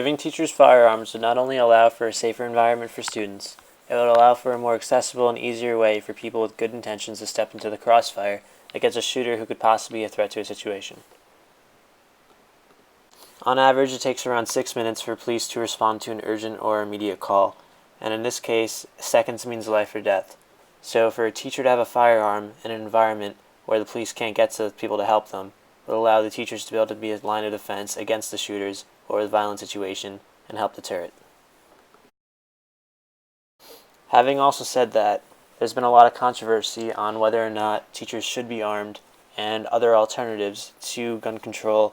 Giving teachers firearms would not only allow for a safer environment for students, it would allow for a more accessible and easier way for people with good intentions to step into the crossfire against a shooter who could possibly be a threat to a situation. On average, it takes around 6 minutes for police to respond to an urgent or immediate call, and in this case, seconds means life or death. So for a teacher to have a firearm in an environment where the police can't get to people to help them would allow the teachers to be able to be a line of defense against the shooters or the violent situation and help deter it. Having also said that, there's been a lot of controversy on whether or not teachers should be armed and other alternatives to gun control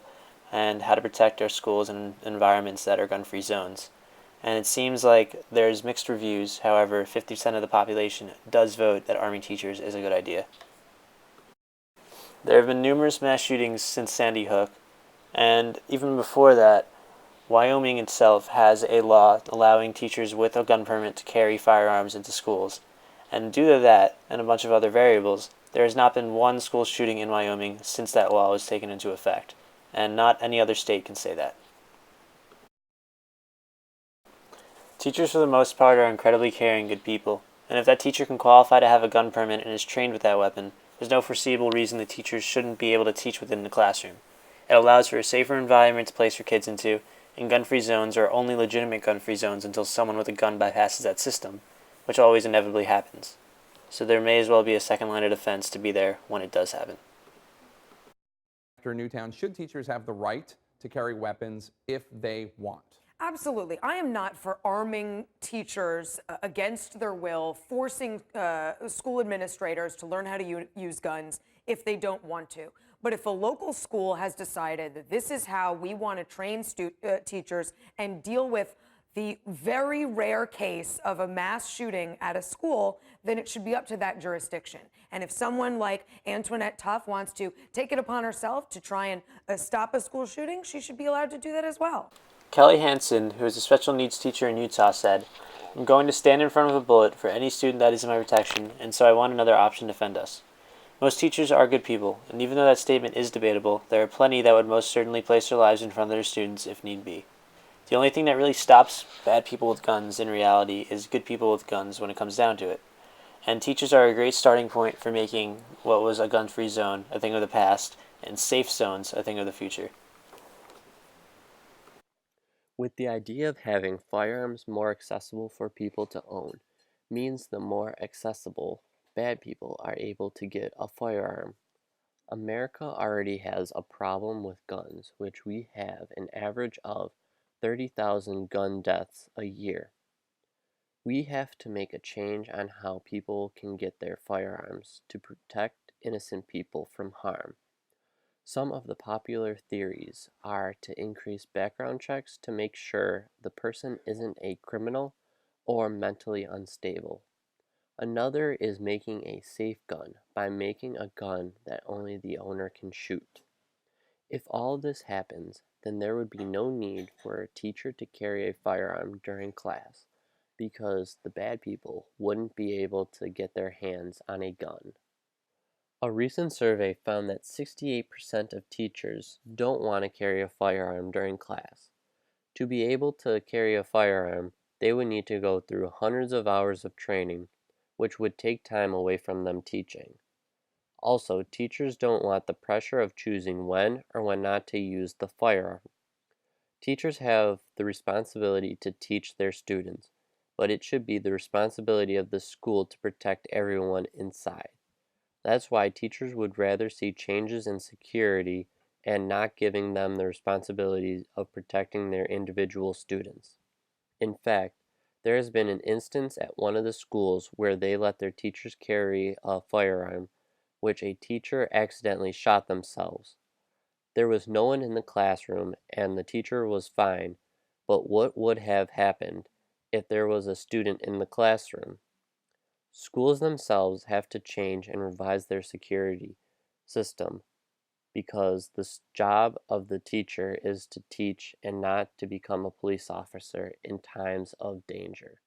and how to protect our schools and environments that are gun-free zones. And it seems like there's mixed reviews. However, 50% of the population does vote that arming teachers is a good idea. There have been numerous mass shootings since Sandy Hook, and even before that, Wyoming itself has a law allowing teachers with a gun permit to carry firearms into schools. And due to that, and a bunch of other variables, there has not been one school shooting in Wyoming since that law was taken into effect. And not any other state can say that. Teachers for the most part are incredibly caring, good people, and if that teacher can qualify to have a gun permit and is trained with that weapon, there's no foreseeable reason that teachers shouldn't be able to teach within the classroom. It allows for a safer environment to place your kids into, and gun-free zones are only legitimate gun-free zones until someone with a gun bypasses that system, which always inevitably happens. So there may as well be a second line of defense to be there when it does happen. After Newtown, should teachers have the right to carry weapons if they want? Absolutely. I am not for arming teachers against their will, forcing school administrators to learn how to use guns if they don't want to. But if a local school has decided that this is how we want to train teachers and deal with the very rare case of a mass shooting at a school, then it should be up to that jurisdiction. And if someone like Antoinette Tuff wants to take it upon herself to try and stop a school shooting, she should be allowed to do that as well. Kelly Hansen, who is a special needs teacher in Utah, said, "I'm going to stand in front of a bullet for any student that is in my protection, and so I want another option to defend us." Most teachers are good people, and even though that statement is debatable, there are plenty that would most certainly place their lives in front of their students if need be. The only thing that really stops bad people with guns in reality is good people with guns when it comes down to it. And teachers are a great starting point for making what was a gun-free zone a thing of the past, and safe zones a thing of the future. With the idea of having firearms more accessible for people to own means the more accessible bad people are able to get a firearm. America already has a problem with guns, which we have an average of 30,000 gun deaths a year. We have to make a change on how people can get their firearms to protect innocent people from harm. Some of the popular theories are to increase background checks to make sure the person isn't a criminal or mentally unstable. Another is making a safe gun by making a gun that only the owner can shoot. If all this happens, then there would be no need for a teacher to carry a firearm during class because the bad people wouldn't be able to get their hands on a gun. A recent survey found that 68% of teachers don't want to carry a firearm during class. To be able to carry a firearm, they would need to go through hundreds of hours of training, which would take time away from them teaching. Also, teachers don't want the pressure of choosing when or when not to use the firearm. Teachers have the responsibility to teach their students, but it should be the responsibility of the school to protect everyone inside. That's why teachers would rather see changes in security and not giving them the responsibility of protecting their individual students. In fact, there has been an instance at one of the schools where they let their teachers carry a firearm, which a teacher accidentally shot themselves. There was no one in the classroom and the teacher was fine, but what would have happened if there was a student in the classroom? Schools themselves have to change and revise their security system because the job of the teacher is to teach and not to become a police officer in times of danger.